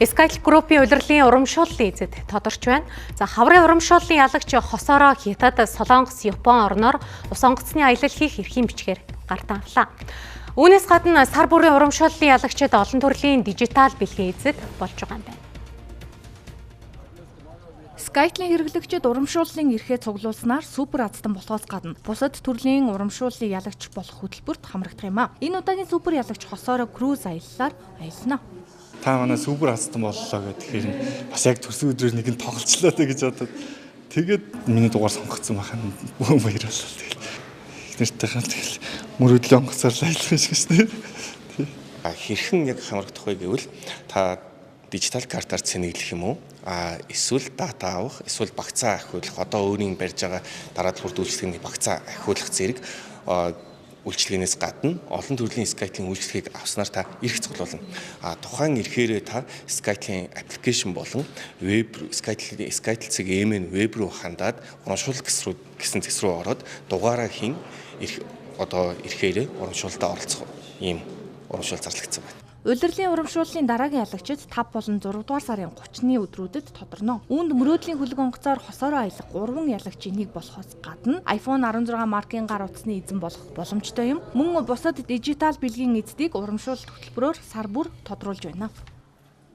Skytel Group-ийн улирлын урамшууллын эзэд тодорч байна. За хаврын урамшууллын ялагч хосороо Хятад, Солонгос, Япон орноор ус онгоцны аялал хийх эрхийн бичгээр гартан авлаа. Үүнээс гадна сар бүрийн урамшууллын ялагчид олон төрлийн дижитал бэлгийн эзэд болж байгаа юм байна. Skytel-ийн хэрэглэгчид урамшууллын эрхээ цуглуулснаар супер азтан болохоос гадна бусад төрлийн урамшууллын ялагч болох хөтөлбөрт хамрагдах юм а. Энэ удаагийн супер ялагч хосороо круз аяллаар аялна. Та манай супер азтан боллоо гэхээр бас яг төрсөн өдрөөр нэг нь тоглолцлоо гэж бодоод тэгээд миний дугаар сонгогдсон байхад бөөн баярлалаа. Тэгэл ихнэртэйхэн тэгэл мөрөдлөө онгоцоор аялах шиг шнэ. Хэрхэн яг хамрагдах вэ гэвэл та дижитал картаар цэнэглэх юм уу? Эсвэл дата авах, эсвэл багцаа ахиулах, одоо өөрийн барьж байгаа дараалал бүрдүүлэлтийн багцаа ахиулах зэрэг үйлчилгээнээс гадна олон төрлийн Skytel-ийн үйлчилгээг авснаар та эрх цуглуулна. Тухайн эрхээрээ та Skytel-ийн аппликейшн болон веб Skytel цэг EMN веб руу хандаад урамшуулах гэсэн зэс рүү ороод дугаараа хийн эрхээрээ урамшуулалтад оролцох ийм урамшуул зарлагдсан байна. Улирлын урамшууллын дараагийн ялагчид 5 болон 6 дугаар сарын 30-ны өдрүүдэд тодорно. Үүнд мөрөөдлийн хөлөг онгоцоор хосороо аялах 3 ялагч энийг болохоос гадна iPhone 16 маркийн гар утасны эзэн болох боломжтой юм. Мөн бусад дижитал бэлгийн эзэдийг урамшуулалт хөтөлбөрөөр сар бүр тодруулж байна.